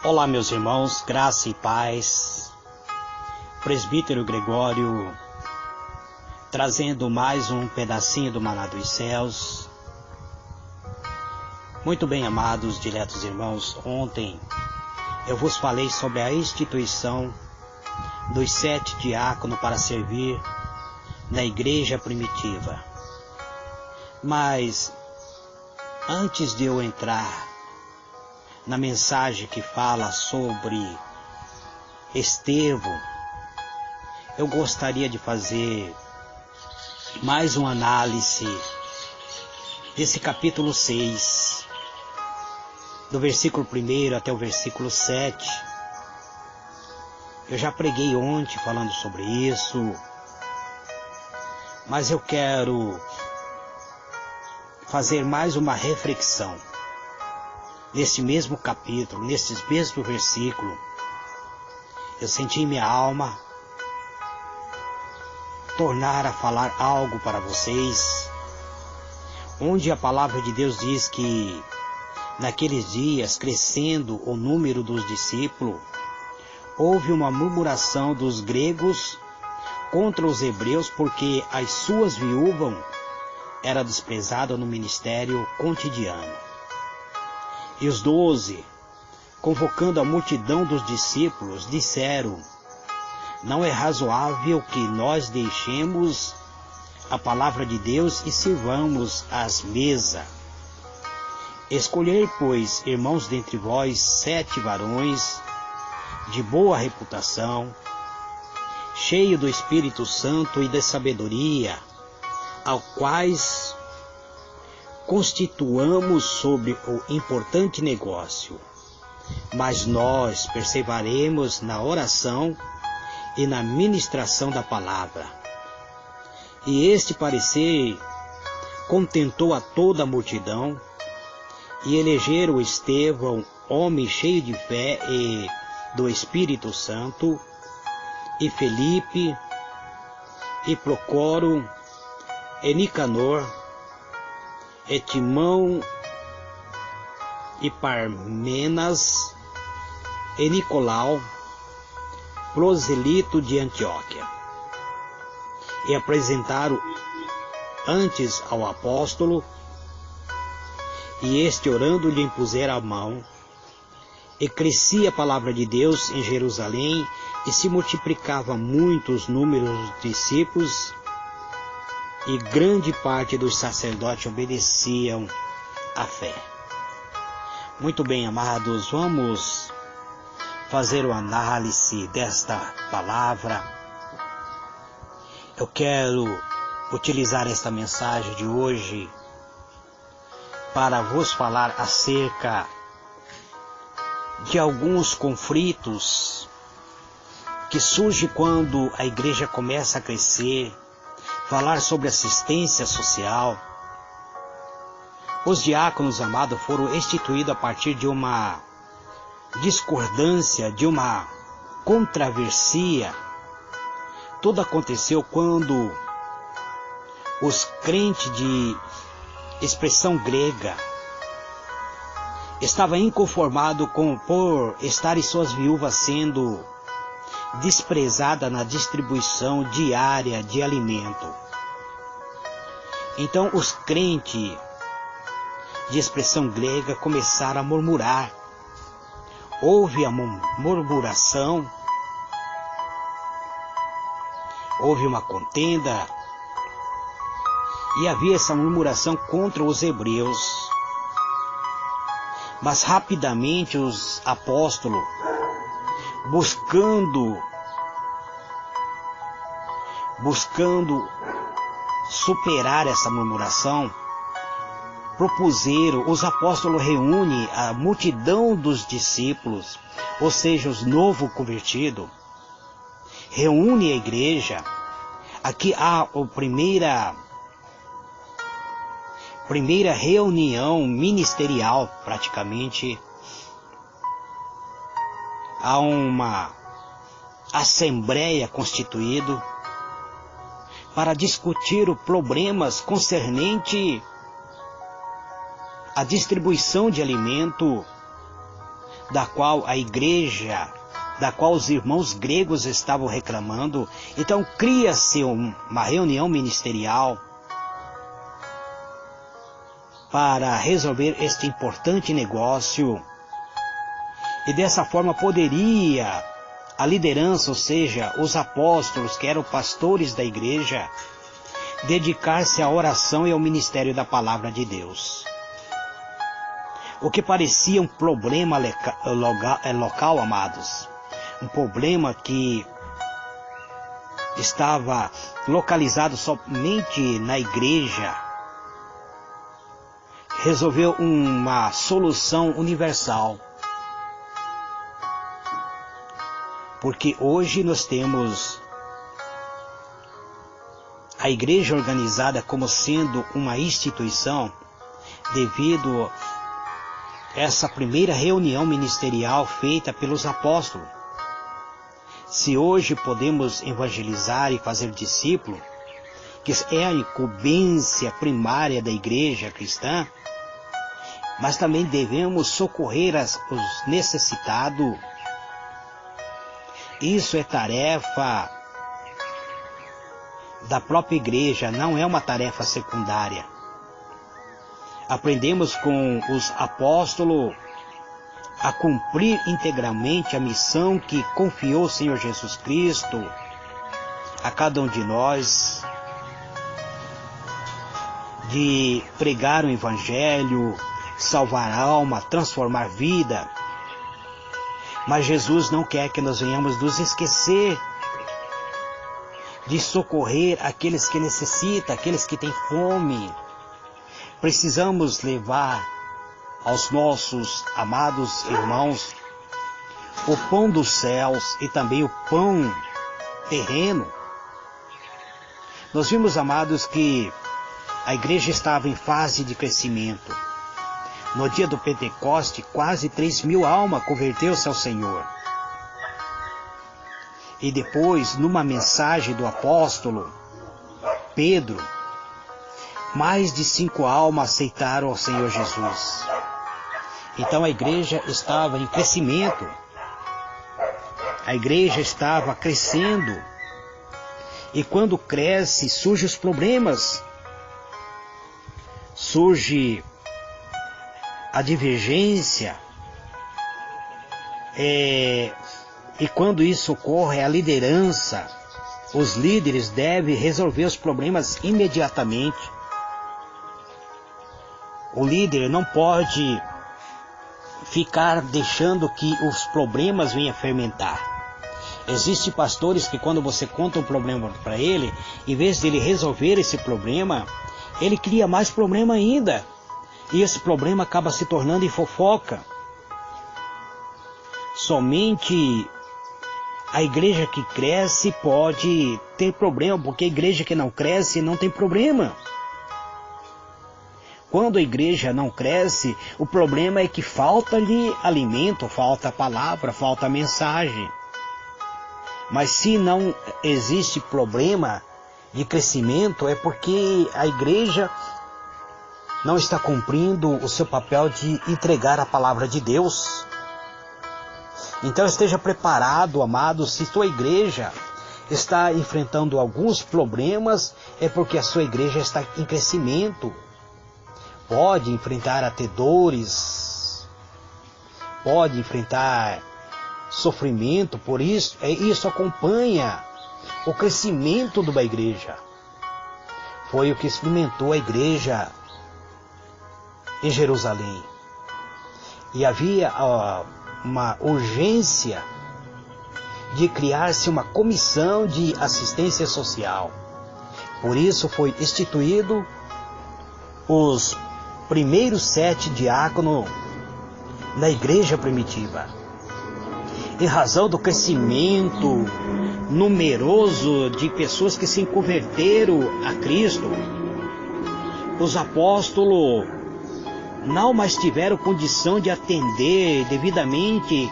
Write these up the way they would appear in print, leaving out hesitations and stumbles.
Olá, meus irmãos, graça e paz. Presbítero Gregório, trazendo mais um pedacinho do Maná dos Céus. Muito bem, amados, diletos irmãos, ontem eu vos falei sobre a instituição dos 7 diáconos para servir na igreja primitiva. Mas, antes de eu entrar na mensagem que fala sobre Estevão, eu gostaria de fazer mais uma análise desse capítulo 6, do versículo 1 até o versículo 7. Eu já preguei ontem falando sobre isso, mas eu quero fazer mais uma reflexão nesse mesmo capítulo, nesses mesmos versículos. Eu senti em minha alma tornar a falar algo para vocês, onde a palavra de Deus diz que naqueles dias, crescendo o número dos discípulos, houve uma murmuração dos gregos contra os hebreus, porque as suas viúvas eram desprezadas no ministério cotidiano. E os 12, convocando a multidão dos discípulos, disseram: não é razoável que nós deixemos a palavra de Deus e sirvamos às mesas. Escolhei, pois, irmãos dentre vós 7 varões de boa reputação, cheios do Espírito Santo e da sabedoria, ao quais constituamos sobre o importante negócio, mas nós perseveraremos na oração e na ministração da palavra. E este parecer contentou a toda a multidão, e elegeram Estevão, homem cheio de fé e do Espírito Santo, e Felipe, e Procoro, e Nicanor, e Timão, e Parmenas, e Nicolau, proselito de Antioquia. E apresentaram antes ao apóstolo, e este, orando, lhe impusera a mão. E crescia a palavra de Deus em Jerusalém, e se multiplicava muitos números de discípulos, e grande parte dos sacerdotes obedeciam à fé. Muito bem, amados, vamos fazer uma análise desta palavra. Eu quero utilizar esta mensagem de hoje para vos falar acerca de alguns conflitos que surgem quando a igreja começa a crescer, falar sobre assistência social. Os diáconos, amados, foram instituídos a partir de uma discordância, de uma controversia. Tudo aconteceu quando os crentes de expressão grega estavam inconformados por estarem suas viúvas sendo desprezadas na distribuição diária de alimento. Então os crentes de expressão grega começaram a murmurar. Houve a murmuração, houve uma contenda, e havia essa murmuração contra os hebreus. Mas rapidamente os apóstolos, buscando superar essa murmuração, propuseram, os apóstolos reúnem a multidão dos discípulos, ou seja, os novos convertidos, reúne a igreja. Aqui há a primeira reunião ministerial, praticamente. Há uma assembleia constituída para discutir os problemas concernentes à distribuição de alimento da qual a igreja, da qual os irmãos gregos estavam reclamando. Então cria-se uma reunião ministerial para resolver este importante negócio. E dessa forma poderia a liderança, ou seja, os apóstolos, que eram pastores da igreja, dedicar-se à oração e ao ministério da palavra de Deus. O que parecia um problema local, amados, um problema que estava localizado somente na igreja, resolveu uma solução universal. Porque hoje nós temos a igreja organizada como sendo uma instituição devido a essa primeira reunião ministerial feita pelos apóstolos. Se hoje podemos evangelizar e fazer discípulo, que é a incumbência primária da igreja cristã, mas também devemos socorrer os necessitados. Isso é tarefa da própria igreja, não é uma tarefa secundária. Aprendemos com os apóstolos a cumprir integralmente a missão que confiou o Senhor Jesus Cristo a cada um de nós, de pregar o Evangelho, salvar a alma, transformar vida. Mas Jesus não quer que nós venhamos nos esquecer de socorrer aqueles que necessitam, aqueles que têm fome. Precisamos levar aos nossos amados irmãos o pão dos céus e também o pão terreno. Nós vimos, amados, que a igreja estava em fase de crescimento. No dia do Pentecoste, quase 3.000 almas converteu-se ao Senhor. E depois, numa mensagem do apóstolo Pedro, mais de 5 almas aceitaram ao Senhor Jesus. Então a igreja estava em crescimento. A igreja estava crescendo. E quando cresce, surgem os problemas. Surge a divergência, e quando isso ocorre, a liderança, os líderes devem resolver os problemas imediatamente. O líder não pode ficar deixando que os problemas venham a fermentar. Existem pastores que quando você conta um problema para ele, em vez de ele resolver esse problema, ele cria mais problema ainda. E esse problema acaba se tornando em fofoca. Somente a igreja que cresce pode ter problema, porque a igreja que não cresce não tem problema. Quando a igreja não cresce, o problema é que falta-lhe alimento, falta palavra, falta mensagem. Mas se não existe problema de crescimento, é porque a igreja não está cumprindo o seu papel de entregar a palavra de Deus. Então esteja preparado, amado, se sua igreja está enfrentando alguns problemas, é porque a sua igreja está em crescimento. Pode enfrentar até dores, pode enfrentar sofrimento, por isso, isso acompanha o crescimento de uma igreja. Foi o que experimentou a igreja em Jerusalém. E havia uma urgência de criar-se uma comissão de assistência social. Por isso foi instituído os primeiros 7 diáconos na igreja primitiva. Em razão do crescimento numeroso de pessoas que se converteram a Cristo, os apóstolos não mais tiveram condição de atender devidamente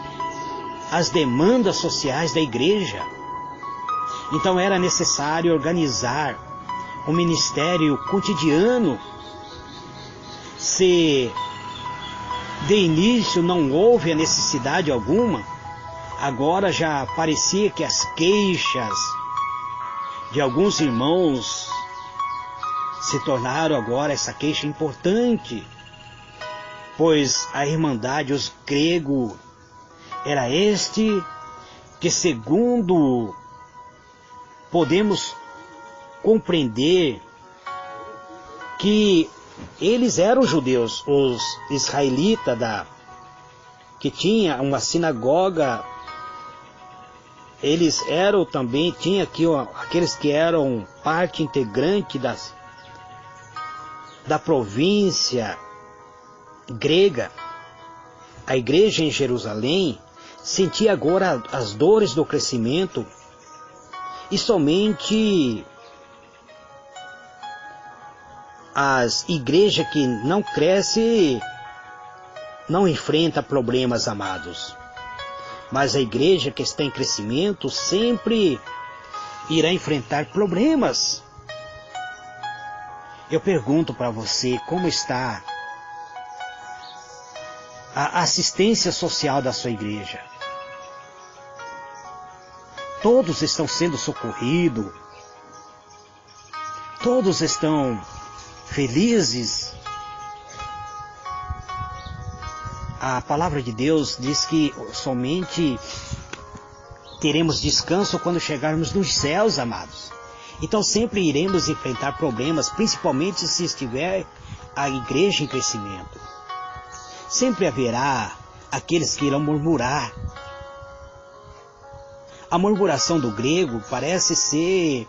as demandas sociais da igreja. Então era necessário organizar um ministério cotidiano. Se de início não houve a necessidade alguma, agora já parecia que as queixas de alguns irmãos se tornaram agora essa queixa importante, pois a Irmandade, os gregos, era este que, segundo podemos compreender, que eles eram judeus, os israelitas que tinha uma sinagoga. Eles eram também, tinha aqui aqueles que eram parte integrante da província grega. A igreja em Jerusalém sentia agora as dores do crescimento, e somente as igrejas que não crescem não enfrentam problemas, amados. Mas a igreja que está em crescimento sempre irá enfrentar problemas. Eu pergunto para você, como está a assistência social da sua igreja? Todos estão sendo socorridos? Todos estão felizes? A palavra de Deus diz que somente teremos descanso quando chegarmos nos céus, amados. Então sempre iremos enfrentar problemas, principalmente se estiver a igreja em crescimento. Sempre haverá aqueles que irão murmurar. A murmuração do grego parece ser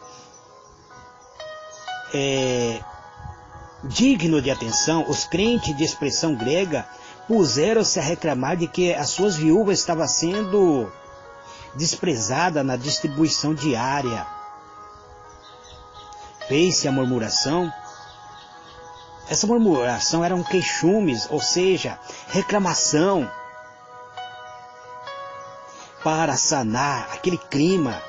digno de atenção. Os crentes de expressão grega puseram-se a reclamar de que as suas viúvas estavam sendo desprezadas na distribuição diária. Fez-se a murmuração. Essa murmuração eram queixumes, ou seja, reclamação, para sanar aquele clima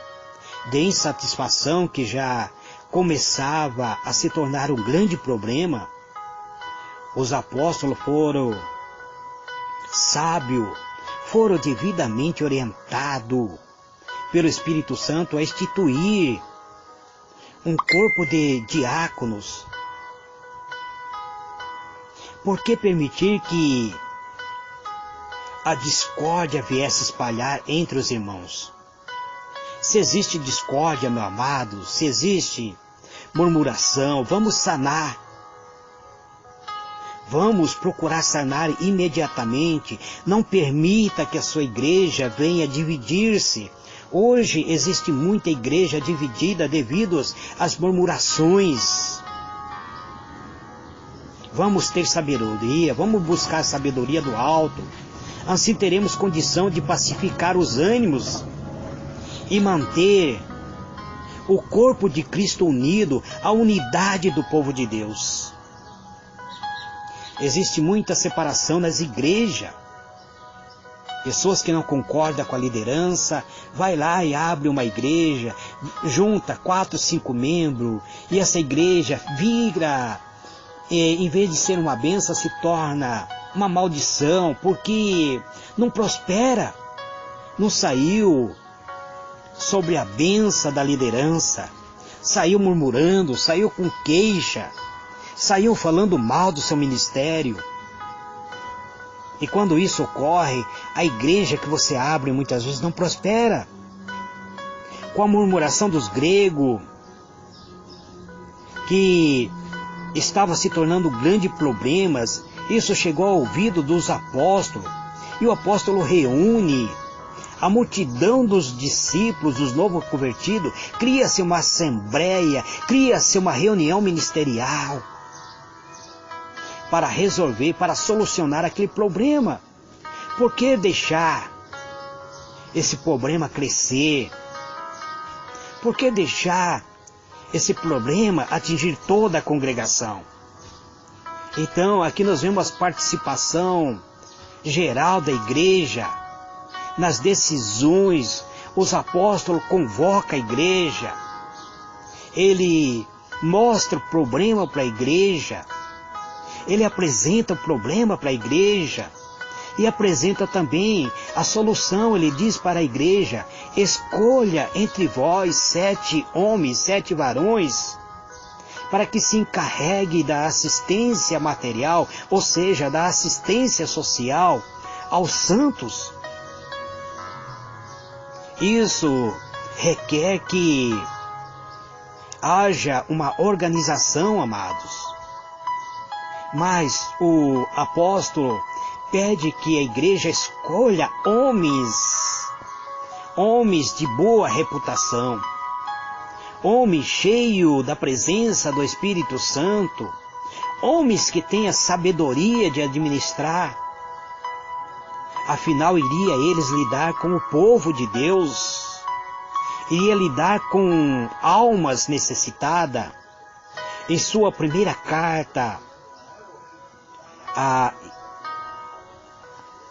de insatisfação que já começava a se tornar um grande problema. Os apóstolos foram sábios, foram devidamente orientados pelo Espírito Santo a instituir um corpo de diáconos. Por que permitir que a discórdia viesse espalhar entre os irmãos? Se existe discórdia, meu amado, se existe murmuração, vamos sanar. Vamos procurar sanar imediatamente. Não permita que a sua igreja venha dividir-se. Hoje existe muita igreja dividida devido às murmurações. Vamos ter sabedoria, vamos buscar a sabedoria do alto. Assim teremos condição de pacificar os ânimos e manter o corpo de Cristo unido, a unidade do povo de Deus. Existe muita separação nas igrejas. Pessoas que não concordam com a liderança, vai lá e abre uma igreja, junta 4, 5 membros, e essa igreja vira, em vez de ser uma bênção, se torna uma maldição, porque não prospera, não saiu sobre a bênção da liderança, saiu murmurando, saiu com queixa, saiu falando mal do seu ministério. E quando isso ocorre, a igreja que você abre muitas vezes não prospera. Com a murmuração dos gregos, que estava se tornando grandes problemas, isso chegou ao ouvido dos apóstolos, e o apóstolo reúne a multidão dos discípulos, dos novos convertidos, cria-se uma assembleia, cria-se uma reunião ministerial para resolver, para solucionar aquele problema. Por que deixar esse problema crescer? Por que deixar esse problema atingir toda a congregação? Então, aqui nós vemos a participação geral da igreja nas decisões. Os apóstolos convocam a igreja, ele mostra o problema para a igreja, ele apresenta o problema para a igreja, E apresenta também a solução. Ele diz para a igreja: escolha entre vós 7 homens, 7 varões, para que se encarregue da assistência material, ou seja, da assistência social aos santos. Isso requer que haja uma organização, amados. Mas o apóstolo pede que a igreja escolha homens de boa reputação, homens cheios da presença do Espírito Santo, homens que tenham sabedoria de administrar. Afinal, iria eles lidar com o povo de Deus, iria lidar com almas necessitadas. Em sua primeira carta,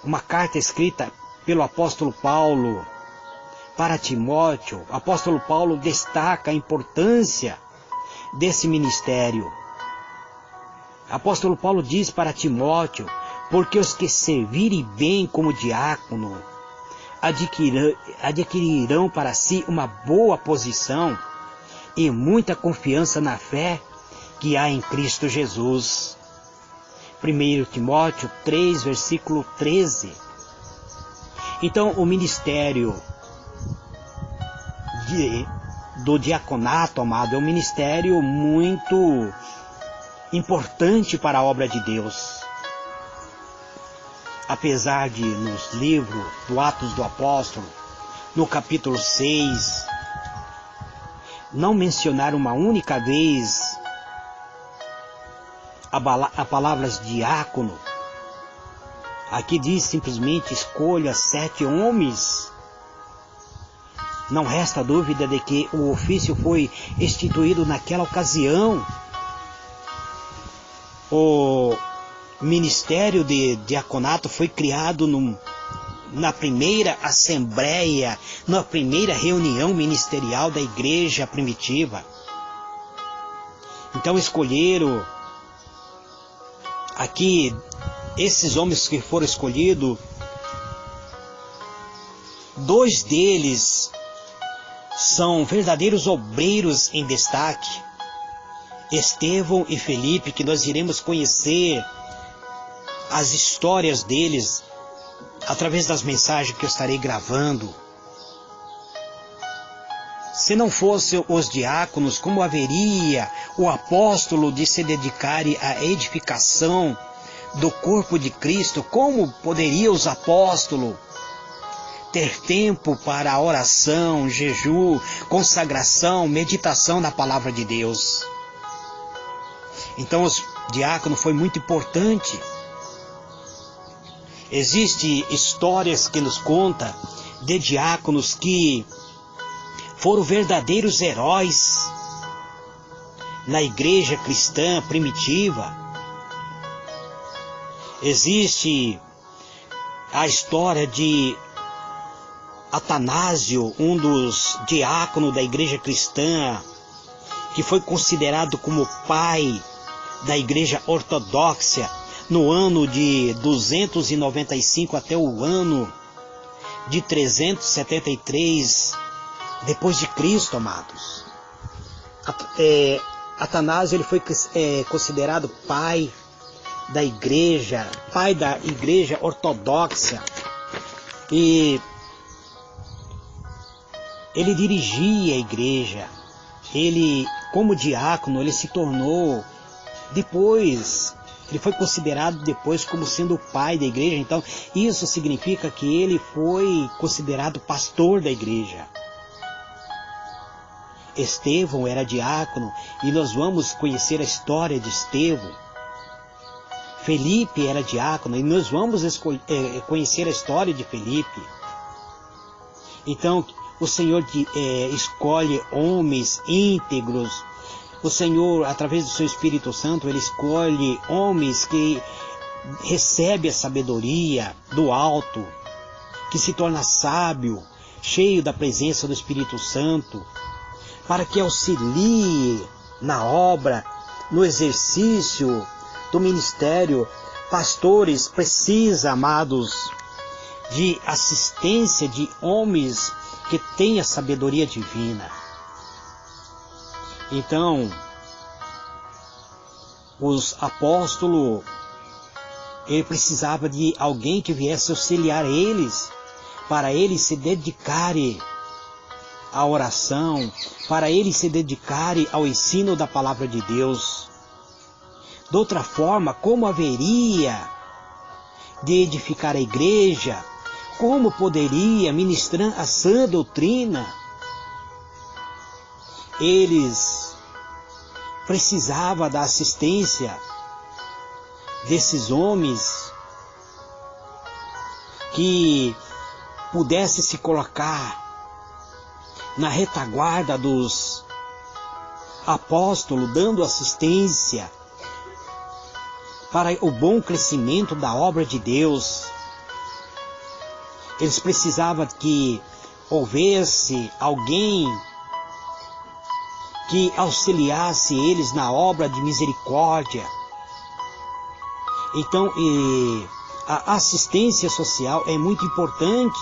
uma carta escrita pelo apóstolo Paulo para Timóteo, o apóstolo Paulo destaca a importância desse ministério. O apóstolo Paulo diz para Timóteo: porque os que servirem bem como diácono adquirirão para si uma boa posição e muita confiança na fé que há em Cristo Jesus. 1 Timóteo 3, versículo 13. Então, o ministério do diaconato, amado, é um ministério muito importante para a obra de Deus. Apesar de, nos livros do Atos do Apóstolo, no capítulo 6, não mencionar uma única vez a palavra diácono, aqui diz simplesmente: escolha 7 homens. Não resta dúvida de que o ofício foi instituído naquela ocasião. O ministério de diaconato foi criado na primeira assembleia, na primeira reunião ministerial da igreja primitiva. Então escolheram aqui esses homens que foram escolhidos. 2 deles são verdadeiros obreiros em destaque: Estevão e Felipe, que nós iremos conhecer as histórias deles através das mensagens que eu estarei gravando. Se não fossem os diáconos, como haveria o apóstolo de se dedicar à edificação do corpo de Cristo? Como poderiam os apóstolos ter tempo para a oração, jejum, consagração, meditação na palavra de Deus? Então, os diáconos foi muito importante. Existem histórias que nos contam de diáconos que foram verdadeiros heróis na igreja cristã primitiva. Existe a história de Atanásio, um dos diáconos da igreja cristã, que foi considerado como pai da igreja ortodoxa no ano de 295 até o ano de 373 depois de Cristo, amados. Atanásio, ele foi considerado pai da igreja ortodoxa, e ele dirigia a igreja. Ele, como diácono, ele se tornou depois, ele foi considerado depois como sendo o pai da igreja. Então isso significa que ele foi considerado pastor da igreja. Estevão era diácono, e nós vamos conhecer a história de Estevão. Felipe era diácono, e nós vamos conhecer a história de Felipe. Então, o Senhor escolhe homens íntegros. O Senhor, através do seu Espírito Santo, Ele escolhe homens que recebem a sabedoria do alto, que se torna sábio, cheio da presença do Espírito Santo, para que auxilie na obra, no exercício do ministério, pastores precisam, amados, de assistência de homens que tenham sabedoria divina. Então, os apóstolos, ele precisava de alguém que viesse auxiliar eles, para eles se dedicarem à oração, para eles se dedicarem ao ensino da palavra de Deus. De outra forma, como haveria de edificar a igreja? Como poderia ministrar a sã doutrina? Eles precisavam da assistência desses homens que pudessem se colocar na retaguarda dos apóstolos, dando assistência para o bom crescimento da obra de Deus. Eles precisavam que houvesse alguém que auxiliasse eles na obra de misericórdia. Então, a assistência social é muito importante.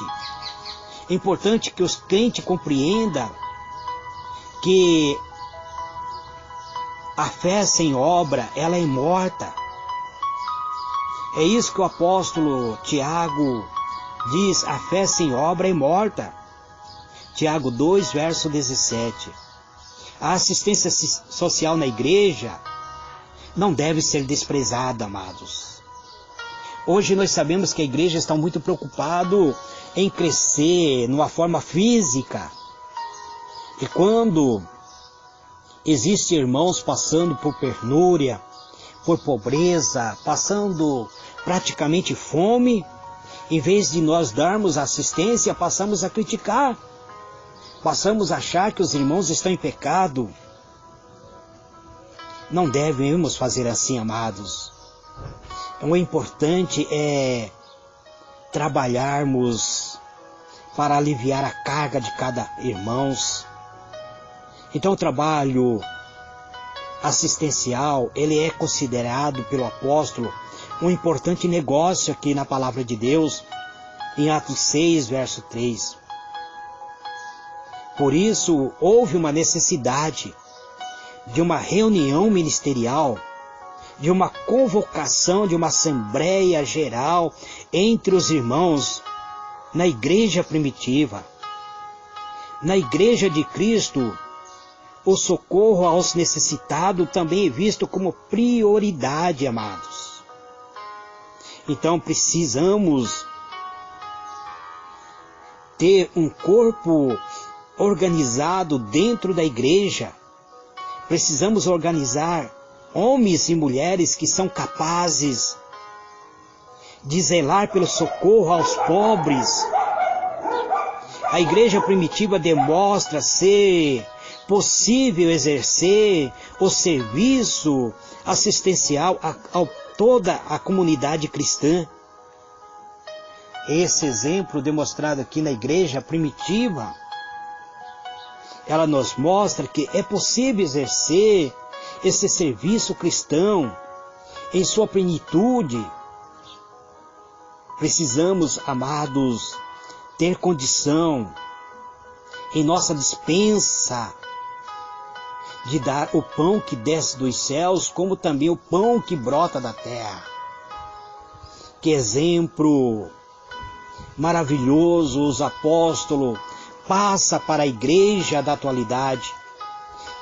É importante que os crentes compreendam que a fé sem obra, ela é morta. É isso que o apóstolo Tiago diz, a fé sem obra é morta. Tiago 2, verso 17. A assistência social na igreja não deve ser desprezada, amados. Hoje nós sabemos que a igreja está muito preocupada em crescer numa forma física. E quando existem irmãos passando por penúria, por pobreza, passando praticamente fome, em vez de nós darmos assistência, passamos a criticar. Passamos a achar que os irmãos estão em pecado. Não devemos fazer assim, amados. Então, o importante é trabalharmos para aliviar a carga de cada irmão. Então, o trabalho assistencial, ele é considerado pelo apóstolo um importante negócio aqui na palavra de Deus, em Atos 6, verso 3. Por isso, houve uma necessidade de uma reunião ministerial, de uma convocação, de uma assembleia geral entre os irmãos na igreja primitiva. Na igreja de Cristo, o socorro aos necessitados também é visto como prioridade, amados. Então precisamos ter um corpo organizado dentro da igreja. Precisamos organizar homens e mulheres que são capazes de zelar pelo socorro aos pobres. A igreja primitiva demonstra ser possível exercer o serviço assistencial a toda a comunidade cristã. Esse exemplo demonstrado aqui na igreja primitiva, ela nos mostra que é possível exercer esse serviço cristão em sua plenitude. Precisamos, amados, ter condição em nossa despensa de dar o pão que desce dos céus, como também o pão que brota da terra. Que exemplo maravilhoso os apóstolos passam para a igreja da atualidade.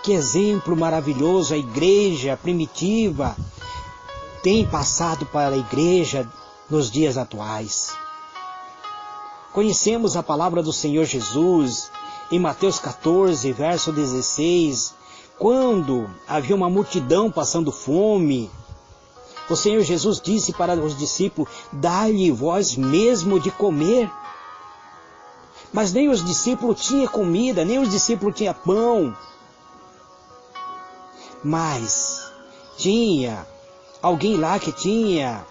Que exemplo maravilhoso a igreja primitiva tem passado para a igreja nos dias atuais. Conhecemos a palavra do Senhor Jesus em Mateus 14, verso 16, quando havia uma multidão passando fome. O Senhor Jesus disse para os discípulos: dai-lhe vós mesmo de comer. Mas nem os discípulos tinham comida, nem os discípulos tinham pão. Mas tinha alguém lá que tinha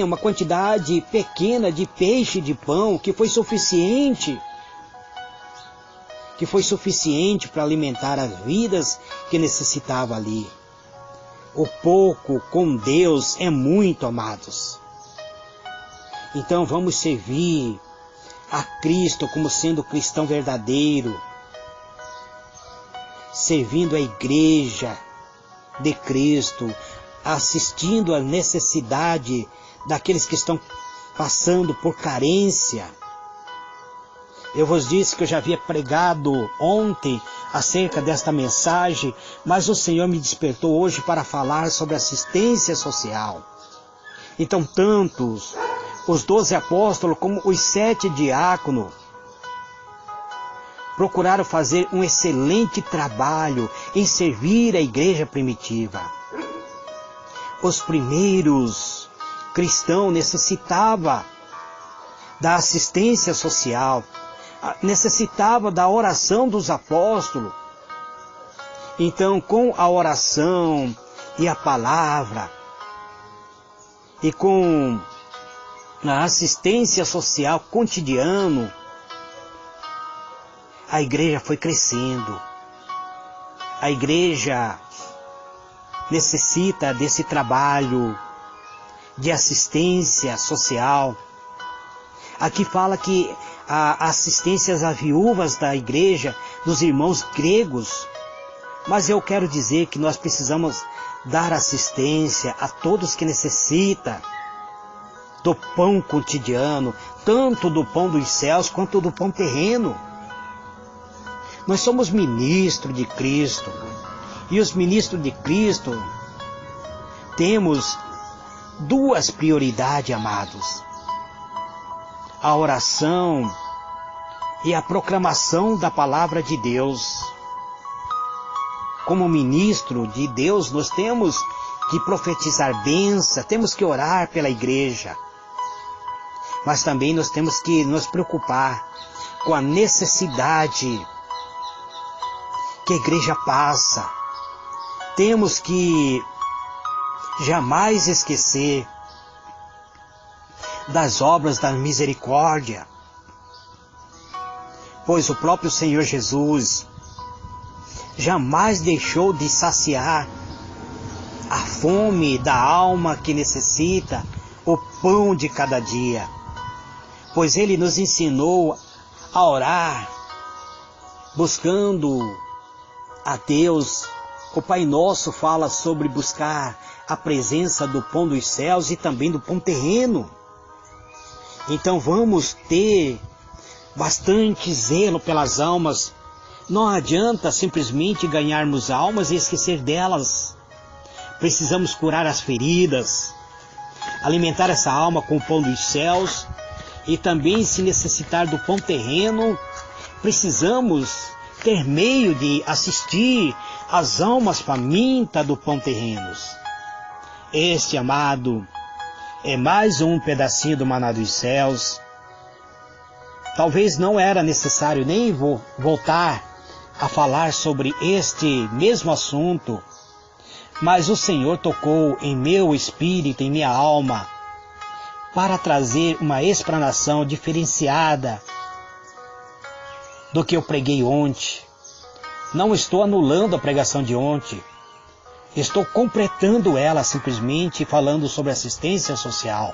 uma quantidade pequena de peixe e de pão, que foi suficiente para alimentar as vidas que necessitavam ali. O pouco com Deus é muito, amados. Então vamos servir a Cristo como sendo cristão verdadeiro, servindo a igreja de Cristo, assistindo à necessidade daqueles que estão passando por carência. Eu vos disse que eu já havia pregado ontem acerca desta mensagem, mas o Senhor me despertou hoje para falar sobre assistência social. Então, tantos os 12 apóstolos como os 7 diáconos procuraram fazer um excelente trabalho em servir a igreja primitiva. Os primeiros cristãos necessitavam da assistência social, necessitavam da oração dos apóstolos. Então, com a oração e a palavra, e com a assistência social cotidiana, a igreja foi crescendo. A igreja necessita desse trabalho de assistência social. Aqui fala que a assistência às viúvas da igreja, dos irmãos gregos, mas eu quero dizer que nós precisamos dar assistência a todos que necessitam do pão cotidiano, tanto do pão dos céus quanto do pão terreno. Nós somos ministros de Cristo, e os ministros de Cristo temos duas prioridades, amados: a oração e a proclamação da palavra de Deus. Como ministro de Deus, nós temos que profetizar bênção, temos que orar pela igreja, mas também nós temos que nos preocupar com a necessidade que a igreja passa. Temos que jamais esquecer das obras da misericórdia, pois o próprio Senhor Jesus jamais deixou de saciar a fome da alma que necessita o pão de cada dia, pois Ele nos ensinou a orar, buscando a Deus. O Pai Nosso fala sobre buscar a presença do pão dos céus e também do pão terreno. Então vamos ter bastante zelo pelas almas. Não adianta simplesmente ganharmos almas e esquecer delas. Precisamos curar as feridas, alimentar essa alma com o pão dos céus, e também, se necessitar do pão terreno, precisamos ter meio de assistir às almas famintas do pão terreno. Este, amado, é mais um pedacinho do maná dos céus. Talvez não era necessário nem voltar a falar sobre este mesmo assunto, mas o Senhor tocou em meu espírito, em minha alma, para trazer uma explanação diferenciada do que eu preguei ontem. Não estou anulando a pregação de ontem, estou completando ela simplesmente falando sobre assistência social.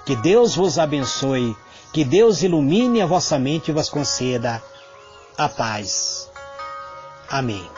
Que Deus vos abençoe, que Deus ilumine a vossa mente e vos conceda a paz. Amém.